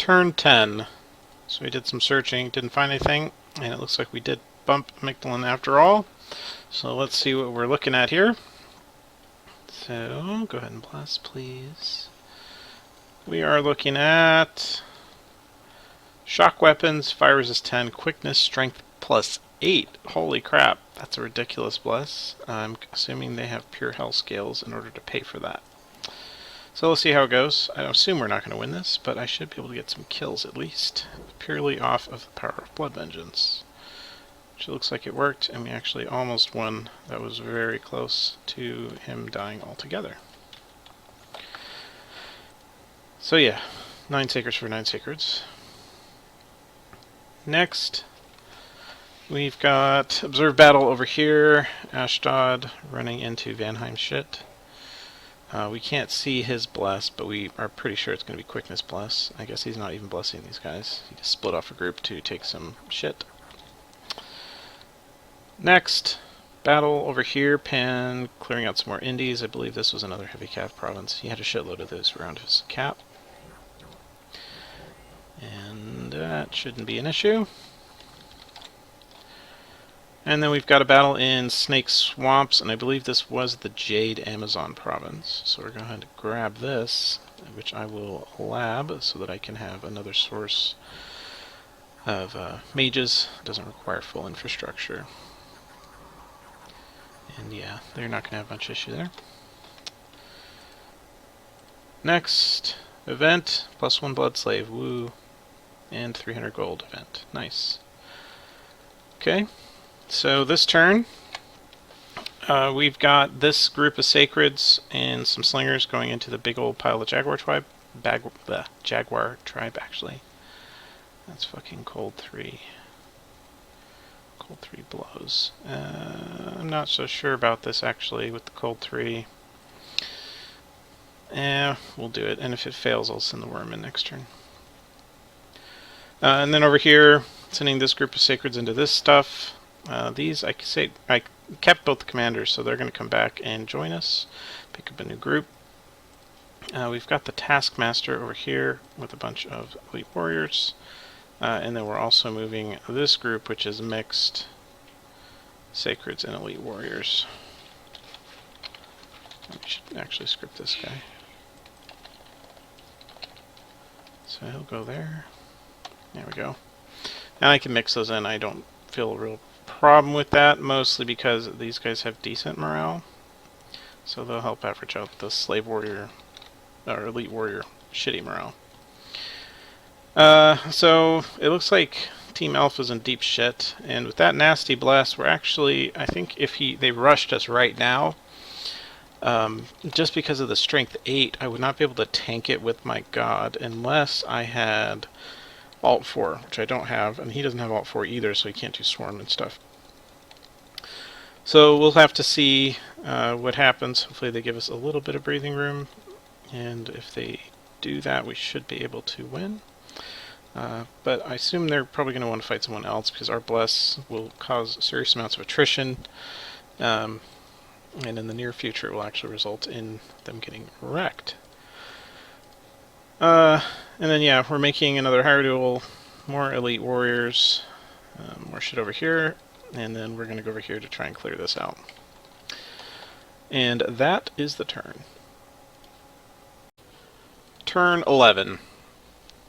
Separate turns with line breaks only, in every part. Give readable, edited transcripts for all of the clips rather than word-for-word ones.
Turn 10. So we did some searching, didn't find anything, and it looks like we did bump amygdalin after all. So let's see what we're looking at here. So go ahead and blast, please. We are looking at shock weapons, fire resist 10, quickness, strength plus 8. Holy crap, that's a ridiculous bless. I'm assuming they have pure hell scales in order to pay for that. So let's see how it goes. I assume we're not going to win this, but I should be able to get some kills at least, purely off of the power of Blood Vengeance. Which looks like it worked, and we actually almost won. That was very close to him dying altogether. So yeah, 9 Sacreds for 9 Sacreds. Next, we've got Observe Battle over here. Ashdod running into Vanheim shit. We can't see his bless, but we are pretty sure it's going to be Quickness bless. I guess he's not even blessing these guys. He just split off a group to take some shit. Next, battle over here. Pan clearing out some more indies. I believe this was another heavy cap province. He had a shitload of those around his cap. And that shouldn't be an issue. And then we've got a battle in Snake Swamps, and I believe this was the Jade Amazon province. So we're going to go ahead and grab this, which I will lab so that I can have another source of mages. It doesn't require full infrastructure. And yeah, they're not going to have much issue there. Next event, +1 Blood Slave, woo, and 300 gold event. Nice. Okay. So this turn, we've got this group of Sacreds and some Slingers going into the big old pile of Jaguar tribe. Jaguar tribe, actually. That's fucking cold 3. Cold 3 blows. I'm not so sure about this, actually, with the cold 3. We'll do it, and if it fails, I'll send the worm in next turn. And then over here, sending this group of Sacreds into this stuff. These, I kept both the commanders, so they're going to come back and join us. Pick up a new group. We've got the Taskmaster over here with a bunch of elite warriors. And then we're also moving this group, which is mixed Sacreds and elite warriors. We should actually script this guy. So he'll go there. There we go. Now I can mix those in. I don't feel a real problem with that, mostly because these guys have decent morale, so they'll help average out the slave warrior or elite warrior shitty morale. So it looks like Team Alpha's in deep shit, and with that nasty blast, we're actually, I think if they rushed us right now, just because of the strength 8, I would not be able to tank it with my god unless I had Alt 4, which I don't have, and he doesn't have Alt 4 either, so he can't do Swarm and stuff. So we'll have to see what happens. Hopefully they give us a little bit of breathing room, and if they do that, we should be able to win. But I assume they're probably going to want to fight someone else, because our bless will cause serious amounts of attrition, and in the near future it will actually result in them getting wrecked. And then yeah, we're making another higher duel, more elite warriors, more shit over here, and then we're going to go over here to try and clear this out. And that is the turn. Turn 11.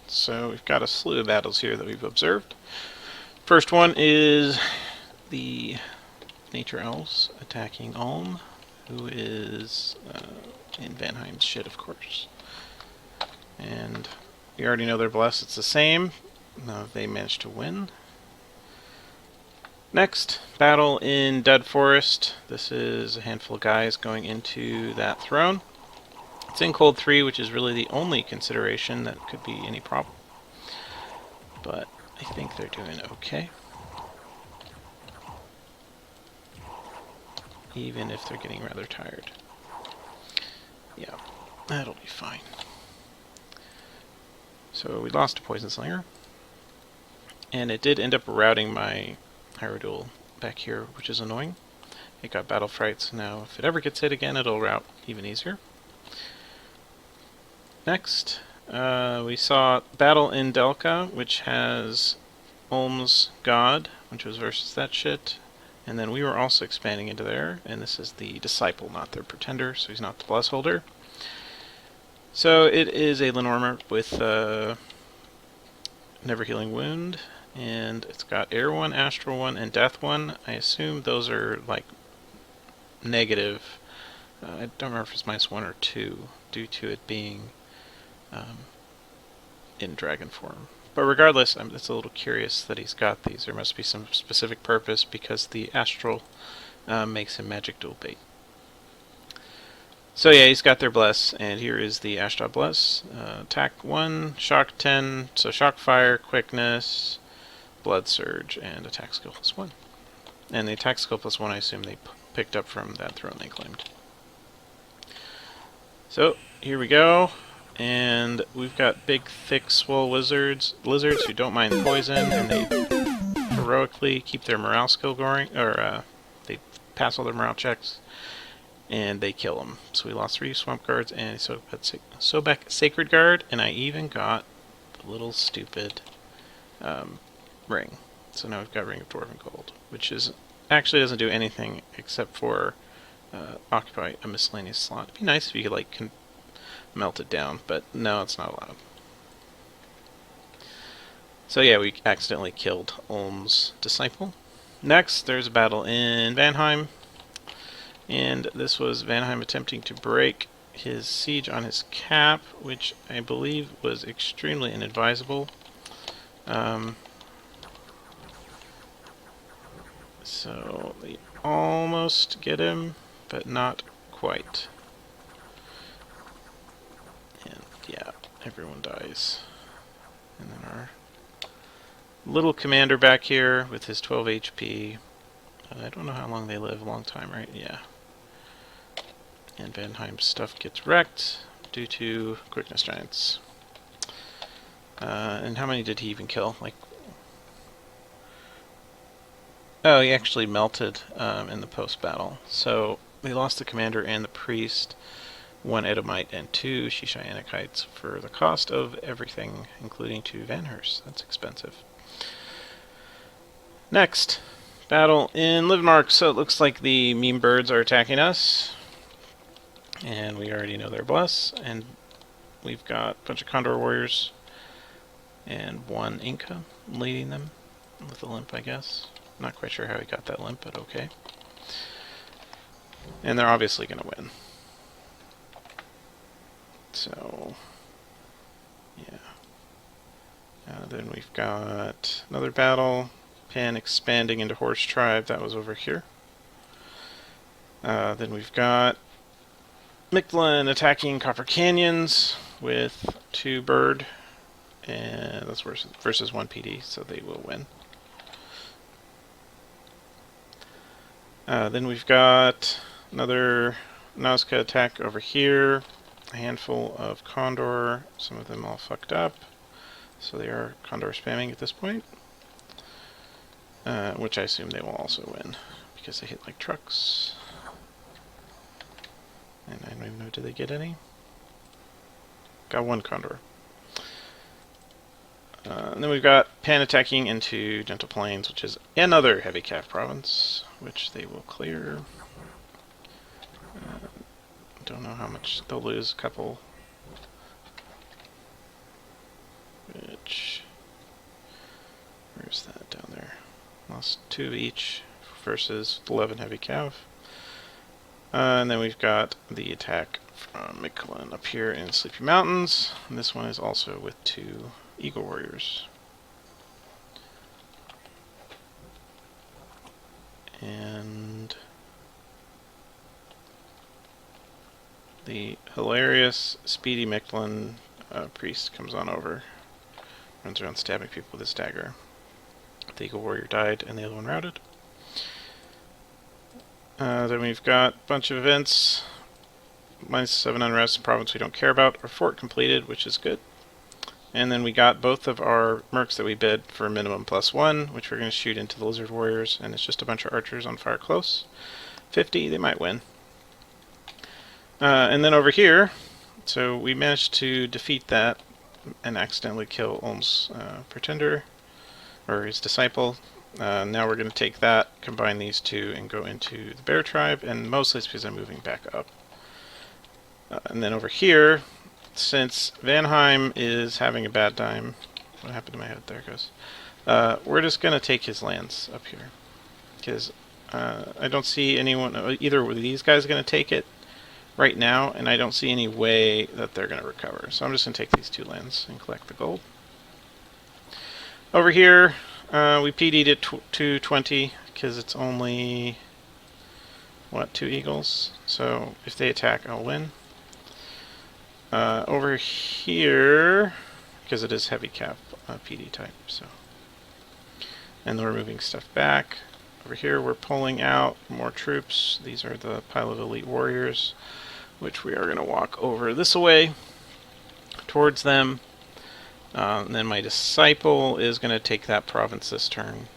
So we've got a slew of battles here that we've observed. First one is the Nature Elves attacking Ulm, who is in Vanheim's shit, of course. And we already know their bless, it's the same. They managed to win. Next, battle in Dead Forest. This is a handful of guys going into that throne. It's in cold 3, which is really the only consideration that could be any problem. But I think they're doing okay. Even if they're getting rather tired. Yeah, that'll be fine. So we lost a Poison Slinger. And it did end up routing my Hyrule back here, which is annoying. It got Battle Frights. Now, if it ever gets hit again, it'll route even easier. Next, We saw Battle in Delca, which has Ulm's God, which was versus that shit. And then we were also expanding into there, and this is the Disciple, not the Pretender, so he's not the Bless Holder. So it is a Lenormand with Never Healing Wound, and it's got Air 1, Astral 1, and Death 1. I assume those are like negative. I don't remember if it's -1 or 2, due to it being in dragon form. But regardless, it's a little curious that he's got these. There must be some specific purpose, because the Astral makes him magic dual bait. So yeah, he's got their Bless, and here is the Ashtar Bless. Attack 1, Shock 10, so Shock Fire, Quickness, Blood Surge, and Attack Skill +1. And the Attack Skill +1 I assume they picked up from that throne they claimed. So, here we go. And we've got big, thick, swole lizards who don't mind poison, and they heroically keep their morale skill going, or they pass all their morale checks, and they kill them. So we lost 3 Swamp Guards and Sobek Sacred Guard, and I even got the little stupid ring. So now we've got Ring of Dwarven Gold, which is actually doesn't do anything except for occupy a miscellaneous slot. It'd be nice if you could like melt it down, but no, it's not allowed. So yeah, we accidentally killed Ulm's Disciple. Next, there's a battle in Vanheim, and this was Vanheim attempting to break his siege on his cap, which I believe was extremely inadvisable. So they almost get him, but not quite. And yeah, everyone dies. And then our little commander back here with his 12 HP. I don't know how long they live. A long time, right? Yeah. And Vanheim's stuff gets wrecked due to Quickness Giants. And how many did he even kill? Like, oh, he actually melted in the post-battle. So we lost the commander and the priest, 1 Edomite and 2 Shisha Anakites for the cost of everything, including 2 Vanhursts. That's expensive. Next, battle in Livemark. So it looks like the meme birds are attacking us, and we already know their Bless, and we've got a bunch of Condor Warriors and 1 Inca leading them with a limp, I guess. Not quite sure how he got that limp, but okay. And they're obviously going to win. So, yeah. Then we've got another battle. Pan expanding into Horse Tribe. That was over here. Then we've got Mictlan attacking Copper Canyons with 2 bird. And that's versus 1 PD, so they will win. Then we've got another Nazca attack over here. A handful of Condor, some of them all fucked up. So they are Condor spamming at this point. Which I assume they will also win, because they hit like trucks. And I don't even know, did they get any? Got 1 Condor. And then we've got Pan attacking into Gentle Plains, which is another heavy calf province, which they will clear. Don't know how much they'll lose. A couple. Which, where's that down there? Lost 2 each versus 11 heavy cav. And then we've got the attack from Mictlan up here in Sleepy Mountains. And this one is also with 2 Eagle Warriors. And the hilarious Speedy Mictlan priest comes on over, runs around stabbing people with his dagger. The Eagle Warrior died and the other one routed. Then we've got a bunch of events. -7 unrest, province we don't care about. Our fort completed, which is good. And then we got both of our mercs that we bid for minimum +1, which we're going to shoot into the Lizard Warriors, and it's just a bunch of archers on fire close. 50, they might win. And then over here, so we managed to defeat that and accidentally kill Ulm's pretender, or his disciple. Now we're going to take that, combine these two, and go into the bear tribe, and mostly it's because I'm moving back up. And then over here, since Vanheim is having a bad time, what happened to my head? There it goes. We're just going to take his lands up here, because I don't see anyone, either of these guys going to take it right now, and I don't see any way that they're going to recover. So I'm just going to take these two lands and collect the gold. Over here, we PD'd it to 20 because it's only, what, 2 eagles? So if they attack, I'll win. Over here, because it is heavy cap PD type, so. And then we're moving stuff back. Over here, we're pulling out more troops. These are the pile of elite warriors, which we are going to walk over this way towards them. And then my disciple is going to take that province this turn.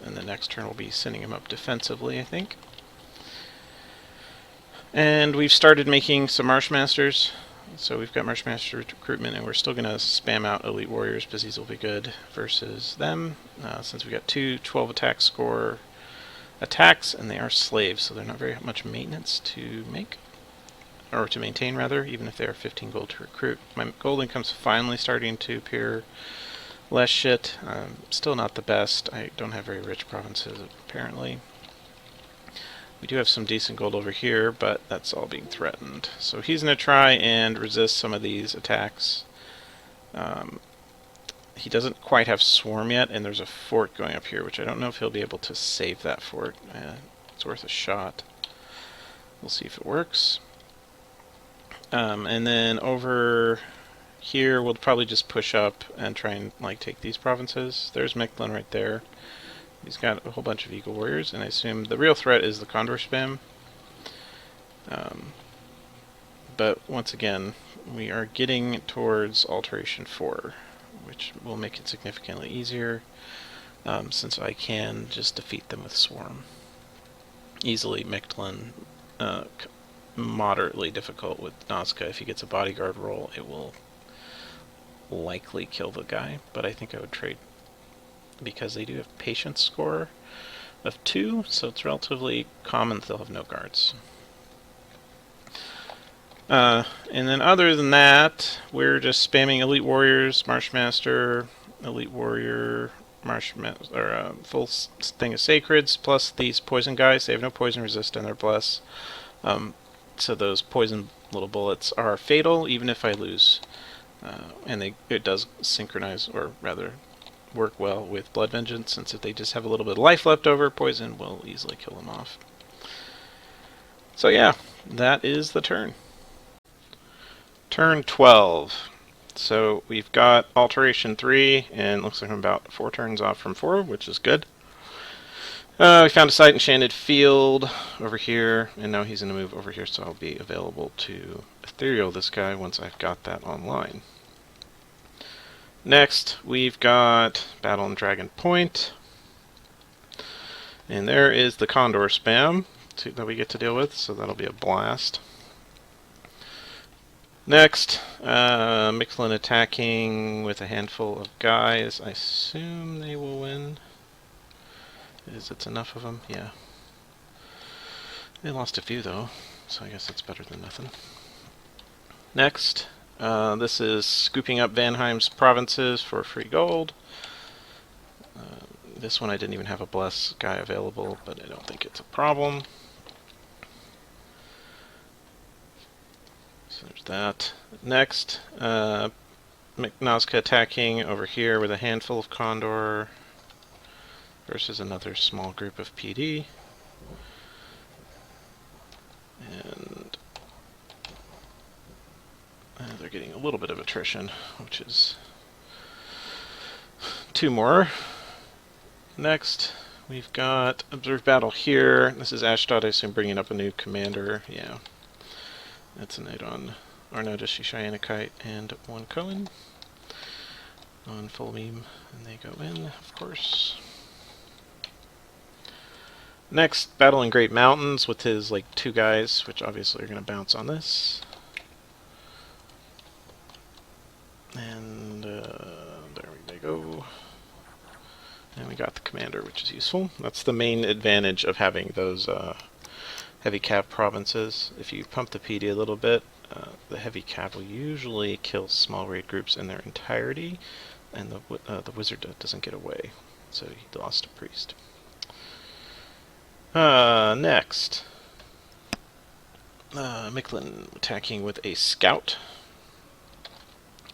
And the next turn we'll be sending him up defensively, I think. And we've started making some Marshmasters. So we've got Marshmaster recruitment, and we're still going to spam out Elite Warriors because these will be good versus them. Since we got 2 12 attack score attacks, and they are slaves, so they're not very much maintenance to make. Or to maintain, rather, even if they are 15 gold to recruit. My gold income's finally starting to appear less shit. Still not the best. I don't have very rich provinces, apparently. We do have some decent gold over here, but that's all being threatened. So he's going to try and resist some of these attacks. He doesn't quite have Swarm yet, and there's a fort going up here, which I don't know if he'll be able to save that fort. It's worth a shot. We'll see if it works. And then over here, we'll probably just push up and try and take these provinces. There's Mechlin right there. He's got a whole bunch of Eagle Warriors, and I assume the real threat is the Condor spam. But once again, we are getting towards Alteration 4, which will make it significantly easier, since I can just defeat them with Swarm. Easily Mechlin, moderately difficult with Nazca. If he gets a bodyguard roll, it will likely kill the guy, but I think I would trade because they do have patience score of 2, so it's relatively common that they'll have no guards. And then other than that, we're just spamming Elite Warriors, Marshmaster, Elite Warrior, Marshmaster, or full thing of Sacreds, plus these poison guys. They have no poison resist and they're bless. So those poison little bullets are fatal even if I lose. And it does synchronize, or rather work well with Blood Vengeance, since if they just have a little bit of life left over, poison will easily kill them off. So yeah, that is the turn. Turn 12. So we've got Alteration 3, and looks like I'm about 4 turns off from 4, which is good. We found a Sight Enchanted Field over here, and now he's going to move over here, so I'll be available to Ethereal this guy once I've got that online. Next, we've got Battle and Dragon Point. And there is the Condor spam that we get to deal with, so that'll be a blast. Next, Mechlin attacking with a handful of guys. I assume they will win. Is it enough of them? Yeah. They lost a few though, so I guess that's better than nothing. Next, this is scooping up Vanheim's provinces for free gold. This one I didn't even have a bless guy available, but I don't think it's a problem. So there's that. Next, Nazca attacking over here with a handful of Condor versus another small group of PD. And they're getting a little bit of attrition, which is 2 more. Next, we've got Observe Battle here. This is Ashdod, I assume, bringing up a new commander. Yeah. That's a knight on Arnodish, Shyanakite, and 1 Cohen. On full meme, and they go in, of course. Next, Battle in Great Mountains with his 2 guys, which obviously are going to bounce on this. go. And we got the commander, which is useful. That's the main advantage of having those heavy cav provinces. If you pump the PD a little bit, the heavy cav will usually kill small raid groups in their entirety, and the wizard doesn't get away. So he lost a priest. Next. Micklin attacking with a scout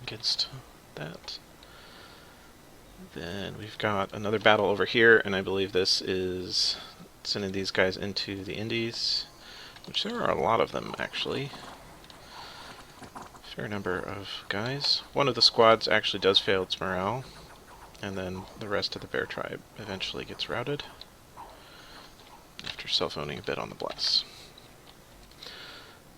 against that. Then we've got another battle over here, and I believe this is sending these guys into the Indies, which there are a lot of them, actually. Fair number of guys. One of the squads actually does fail its morale, and then the rest of the bear tribe eventually gets routed after self-owning a bit on the bless.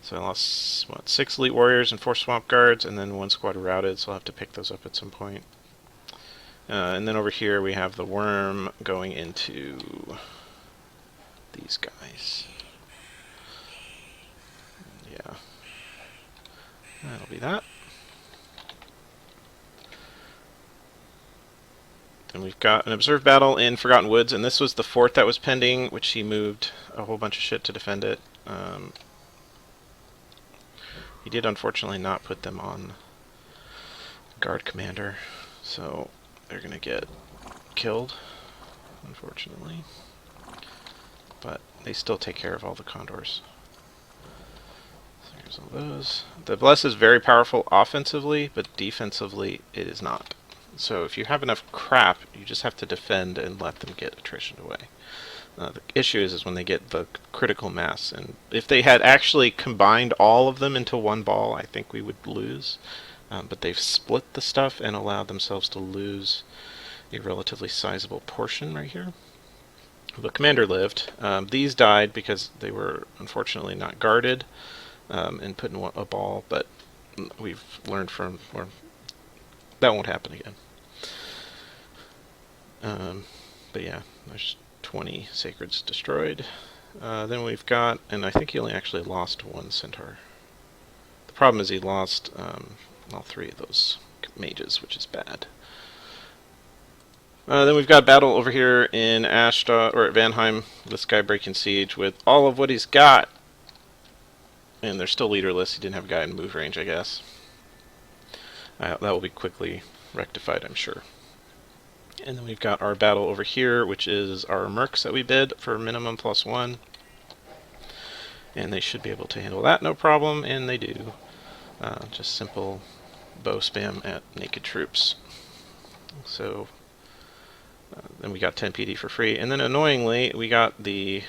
So I lost, what, 6 elite warriors and 4 swamp guards, and then 1 squad routed, so I'll have to pick those up at some point. And then over here we have the worm going into these guys. Yeah. That'll be that. Then we've got an observed battle in Forgotten Woods, and this was the fort that was pending, which he moved a whole bunch of shit to defend it. He did unfortunately not put them on guard commander, so they're gonna get killed, unfortunately. But they still take care of all the condors. So here's all those. The Bless is very powerful offensively, but defensively it is not. So if you have enough crap, you just have to defend and let them get attrition away. The issue is when they get the critical mass, and if they had actually combined all of them into one ball, I think we would lose. But they've split the stuff and allowed themselves to lose a relatively sizable portion right here. The commander lived. These died because they were unfortunately not guarded and put in a ball, but we've learned from, or that won't happen again. But yeah, there's 20 sacreds destroyed. Then we've got, and I think he only actually lost 1 centaur. The problem is he lost all 3 of those mages, which is bad. Then we've got a battle over here in Ashdod, or at Vanheim. This guy breaking siege with all of what he's got. And they're still leaderless. He didn't have a guy in move range, I guess. That will be quickly rectified, I'm sure. And then we've got our battle over here, which is our mercs that we bid for minimum +1. And they should be able to handle that, no problem, and they do. Just simple bow spam at naked troops. So then we got 10 PD for free. And then annoyingly, we got the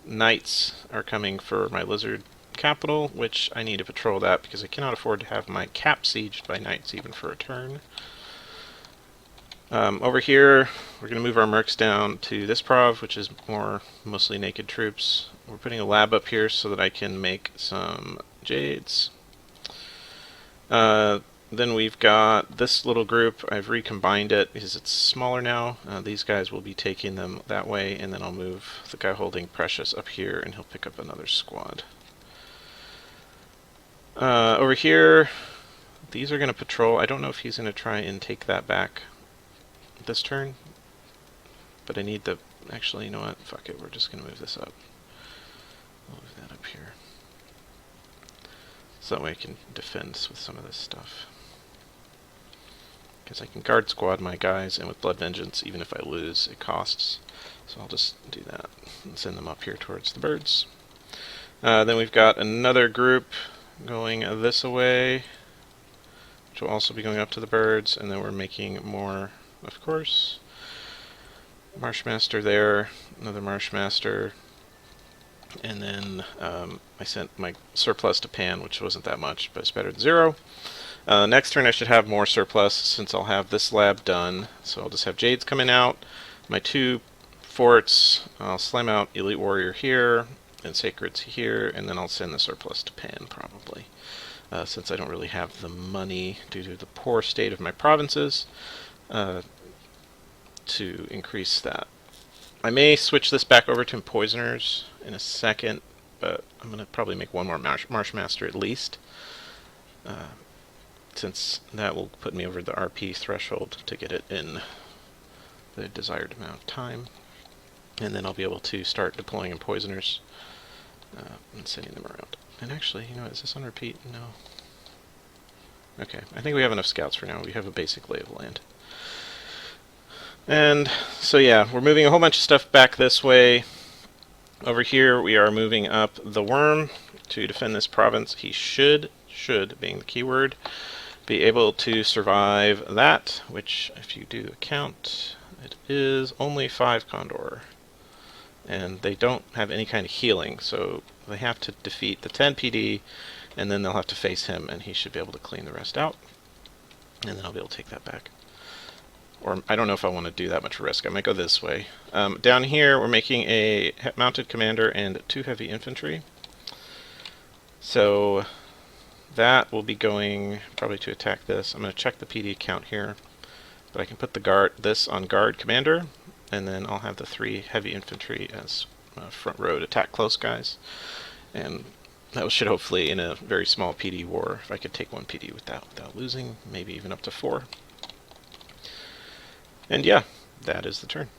knights are coming for my lizard capital, which I need to patrol that because I cannot afford to have my cap sieged by knights even for a turn. Over here, we're going to move our mercs down to this prov, which is mostly naked troops. We're putting a lab up here so that I can make some jades. Then we've got this little group. I've recombined it because it's smaller now. These guys will be taking them that way, and then I'll move the guy holding Precious up here, and he'll pick up another squad. Over here, these are going to patrol. I don't know if he's going to try and take that back this turn, but I need the... Actually, you know what? Fuck it. We're just going to move this up. I'll move that up here. So that way I can defend with some of this stuff. Because I can guard squad my guys, and with Blood Vengeance, even if I lose, it costs. So I'll just do that and send them up here towards the birds. Then we've got another group going this way, which will also be going up to the birds, and then we're making more, of course. Marshmaster there, another Marshmaster, and then I sent my surplus to Pan, which wasn't that much, but it's better than 0. Next turn I should have more surplus since I'll have this lab done, so I'll just have Jades coming out, my 2 forts, I'll slam out Elite Warrior here, and Sacreds here, and then I'll send the surplus to Pan, probably. Since I don't really have the money, due to the poor state of my provinces, to increase that. I may switch this back over to Poisoners in a second, but I'm going to probably make one more Marshmaster at least, since that will put me over the RP threshold to get it in the desired amount of time. And then I'll be able to start deploying in poisoners and sending them around. And actually, you know, is this on repeat? No. Okay, I think we have enough scouts for now. We have a basic lay of the land. And so yeah, we're moving a whole bunch of stuff back this way. Over here, we are moving up the worm to defend this province. He should being the keyword, be able to survive that, which, if you do a count, it is only 5 Condor. And they don't have any kind of healing, so they have to defeat the 10 PD, and then they'll have to face him, and he should be able to clean the rest out. And then I'll be able to take that back. Or I don't know if I want to do that much risk. I might go this way. Down here, we're making a mounted commander and 2 heavy infantry. So that will be going probably to attack this. I'm going to check the PD count here, but I can put this on guard commander, and then I'll have the 3 heavy infantry as front row to attack close guys. And that should hopefully, in a very small PD war, if I could take 1 PD without losing, maybe even up to 4. And yeah, that is the turn.